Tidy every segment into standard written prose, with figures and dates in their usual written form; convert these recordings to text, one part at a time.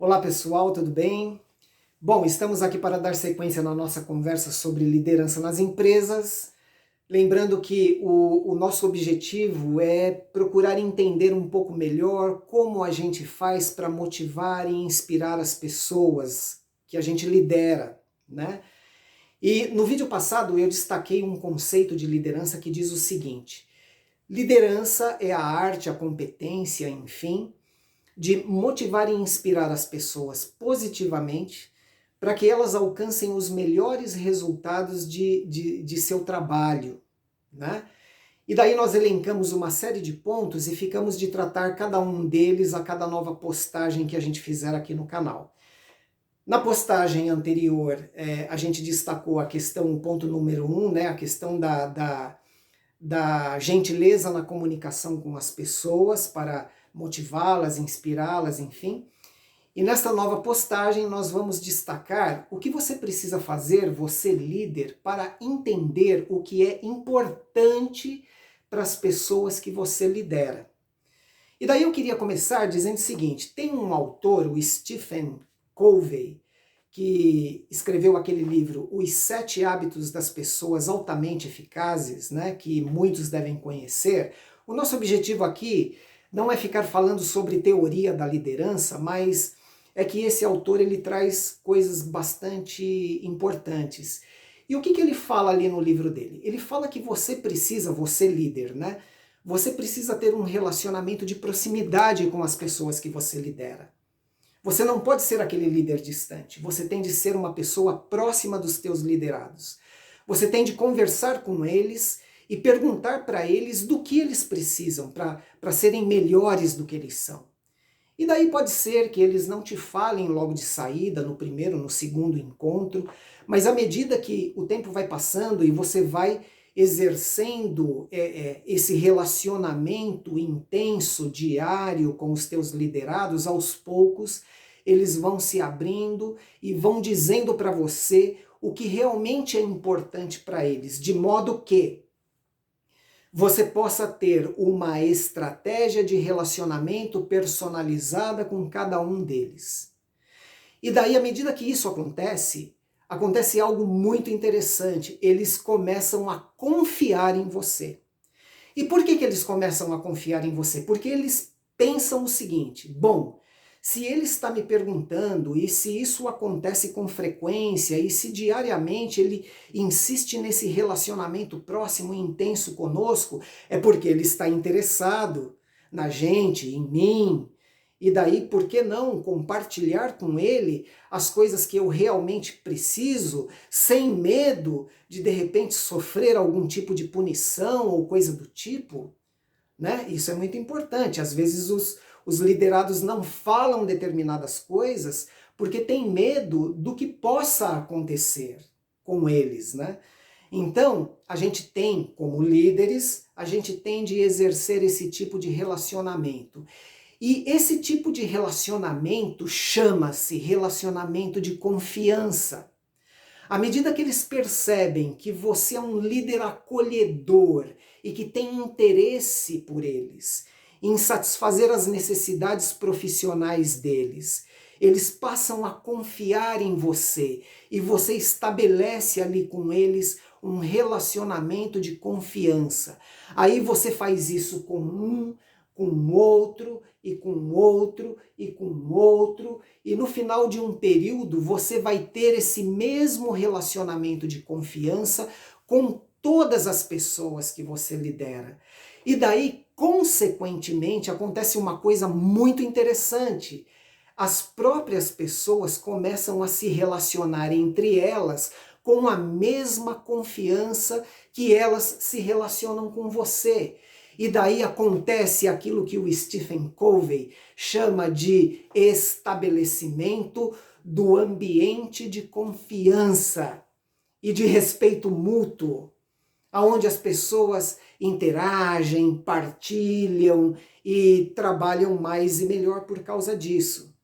Olá pessoal, tudo bem? Bom, estamos aqui para dar sequência na nossa conversa sobre liderança nas empresas. Lembrando que o nosso objetivo é procurar entender um pouco melhor como a gente faz para motivar e inspirar as pessoas que a gente lidera, né? E no vídeo passado eu destaquei um conceito de liderança que diz o seguinte: liderança é a arte, a competência, enfim, de motivar e inspirar as pessoas positivamente para que elas alcancem os melhores resultados de seu trabalho, né? E daí nós elencamos uma série de pontos e ficamos de tratar cada um deles a cada nova postagem que a gente fizer aqui no canal. Na postagem anterior, a gente destacou a questão, o ponto número 1, né, a questão da gentileza na comunicação com as pessoas para motivá-las, inspirá-las, enfim. E nesta nova postagem nós vamos destacar o que você precisa fazer, você líder, para entender o que é importante para as pessoas que você lidera. E daí eu queria começar dizendo o seguinte: tem um autor, o Stephen Covey, que escreveu aquele livro Os 7 Hábitos das Pessoas Altamente Eficazes, né, que muitos devem conhecer. O nosso objetivo aqui não é ficar falando sobre teoria da liderança, mas é que esse autor ele traz coisas bastante importantes. E o que ele fala ali no livro dele? Ele fala que você precisa, você líder, né? Você precisa ter um relacionamento de proximidade com as pessoas que você lidera. Você não pode ser aquele líder distante. Você tem de ser uma pessoa próxima dos teus liderados. Você tem de conversar com eles e perguntar para eles do que eles precisam para serem melhores do que eles são. E daí pode ser que eles não te falem logo de saída, no primeiro, no segundo encontro, mas à medida que o tempo vai passando e você vai exercendo esse relacionamento intenso, diário com os teus liderados, aos poucos eles vão se abrindo e vão dizendo para você o que realmente é importante para eles, de modo que você possa ter uma estratégia de relacionamento personalizada com cada um deles. E daí, à medida que isso acontece algo muito interessante. Eles começam a confiar em você. E por que eles começam a confiar em você? Porque eles pensam o seguinte: bom, se ele está me perguntando e se isso acontece com frequência e se diariamente ele insiste nesse relacionamento próximo e intenso conosco, é porque ele está interessado na gente, em mim. E daí, por que não compartilhar com ele as coisas que eu realmente preciso, sem medo de repente sofrer algum tipo de punição ou coisa do tipo? Né? Isso é muito importante. Às vezes os liderados não falam determinadas coisas porque têm medo do que possa acontecer com eles, né? Então, a gente tem, como líderes, a gente tem de exercer esse tipo de relacionamento. E esse tipo de relacionamento chama-se relacionamento de confiança. À medida que eles percebem que você é um líder acolhedor e que tem interesse por eles, em satisfazer as necessidades profissionais deles, eles passam a confiar em você e você estabelece ali com eles um relacionamento de confiança. Aí você faz isso com outro, e com outro, e com outro, e no final de um período você vai ter esse mesmo relacionamento de confiança com todas as pessoas que você lidera. E daí, consequentemente, acontece uma coisa muito interessante. As próprias pessoas começam a se relacionar entre elas com a mesma confiança que elas se relacionam com você. E daí acontece aquilo que o Stephen Covey chama de estabelecimento do ambiente de confiança e de respeito mútuo, onde as pessoas interagem, partilham e trabalham mais e melhor por causa disso.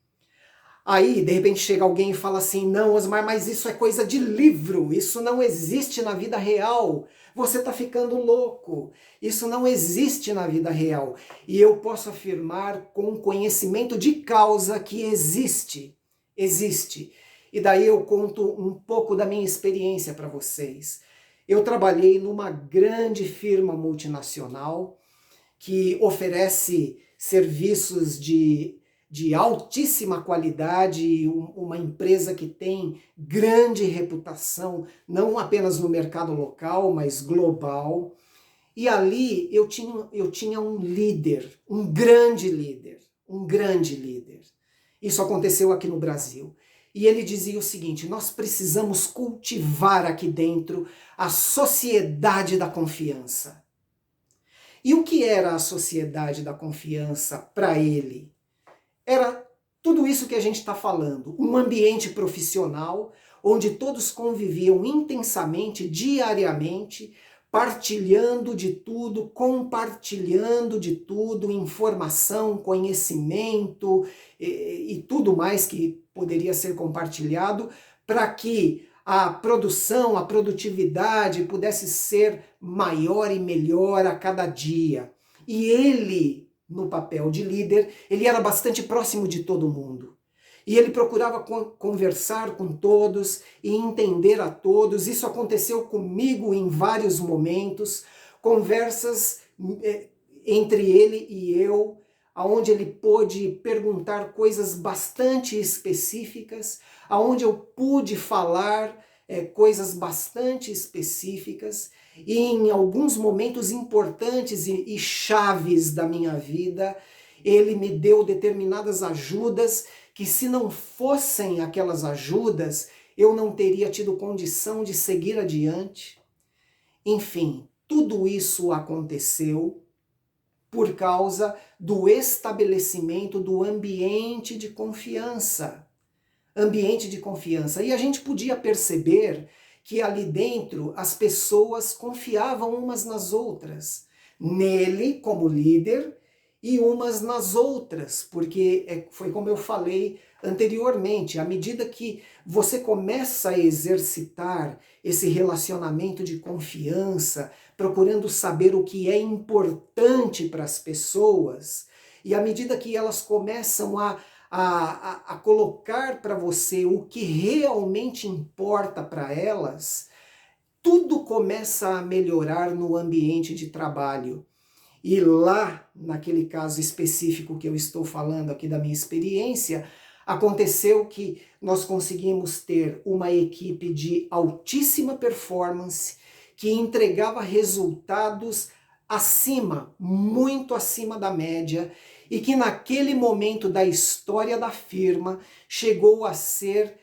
Aí, de repente, chega alguém e fala assim: não, Osmar, mas isso é coisa de livro, isso não existe na vida real. Você está ficando louco. Isso não existe na vida real. E eu posso afirmar com conhecimento de causa que existe. Existe. E daí eu conto um pouco da minha experiência para vocês. Eu trabalhei numa grande firma multinacional que oferece serviços de altíssima qualidade, uma empresa que tem grande reputação, não apenas no mercado local, mas global. E ali eu tinha um líder, um grande líder, um grande líder. Isso aconteceu aqui no Brasil. E ele dizia o seguinte: nós precisamos cultivar aqui dentro a sociedade da confiança. E o que era a sociedade da confiança para ele? Era tudo isso que a gente está falando, um ambiente profissional onde todos conviviam intensamente, diariamente, partilhando de tudo, compartilhando de tudo, informação, conhecimento e tudo mais que poderia ser compartilhado para que a produção, a produtividade pudesse ser maior e melhor a cada dia. E ele, no papel de líder, ele era bastante próximo de todo mundo. E ele procurava conversar com todos e entender a todos. Isso aconteceu comigo em vários momentos, conversas entre ele e eu, onde ele pôde perguntar coisas bastante específicas, onde eu pude falar coisas bastante específicas, e em alguns momentos importantes e chaves da minha vida, ele me deu determinadas ajudas que, se não fossem aquelas ajudas, eu não teria tido condição de seguir adiante. Enfim, tudo isso aconteceu por causa do estabelecimento do ambiente de confiança. Ambiente de confiança. E a gente podia perceber que ali dentro as pessoas confiavam umas nas outras. Nele, como líder, e umas nas outras, porque foi como eu falei anteriormente, à medida que você começa a exercitar esse relacionamento de confiança, procurando saber o que é importante para as pessoas, e à medida que elas começam a colocar para você o que realmente importa para elas, tudo começa a melhorar no ambiente de trabalho. E lá, naquele caso específico que eu estou falando aqui da minha experiência, aconteceu que nós conseguimos ter uma equipe de altíssima performance que entregava resultados acima, muito acima da média, e que naquele momento da história da firma chegou a ser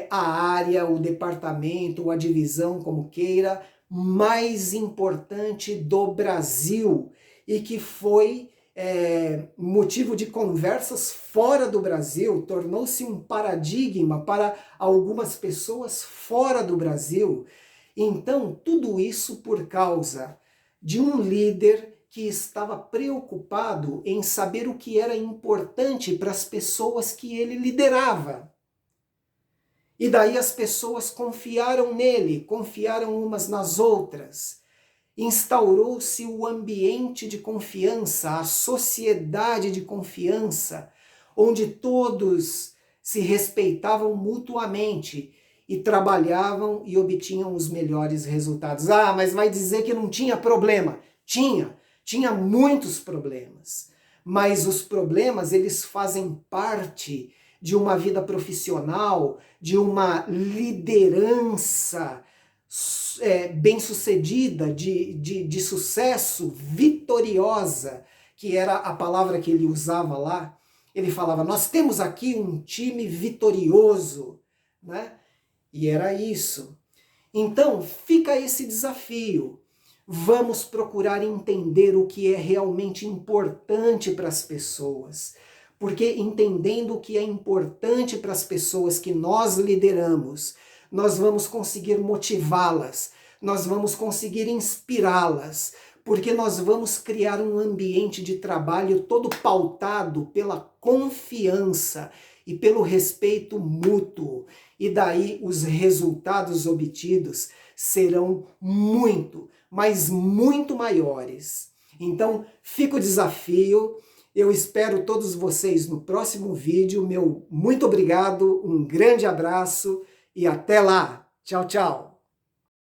a área, o departamento, ou a divisão, como queira, mais importante do Brasil, e que foi motivo de conversas fora do Brasil, tornou-se um paradigma para algumas pessoas fora do Brasil. Então, tudo isso por causa de um líder que estava preocupado em saber o que era importante para as pessoas que ele liderava. E daí as pessoas confiaram nele, confiaram umas nas outras. Instaurou-se o ambiente de confiança, a sociedade de confiança, onde todos se respeitavam mutuamente e trabalhavam e obtinham os melhores resultados. Ah, mas vai dizer que não tinha problema? Tinha muitos problemas. Mas os problemas, eles fazem parte de uma vida profissional, de uma liderança bem-sucedida, de sucesso, vitoriosa, que era a palavra que ele usava lá. Ele falava: nós temos aqui um time vitorioso, né? E era isso. Então, fica esse desafio. Vamos procurar entender o que é realmente importante para as pessoas. Porque entendendo o que é importante para as pessoas que nós lideramos, nós vamos conseguir motivá-las, nós vamos conseguir inspirá-las, porque nós vamos criar um ambiente de trabalho todo pautado pela confiança. e pelo respeito mútuo. E daí os resultados obtidos serão muito, mas muito maiores. Então, fica o desafio. Eu espero todos vocês no próximo vídeo. Meu muito obrigado, um grande abraço e até lá. Tchau, tchau.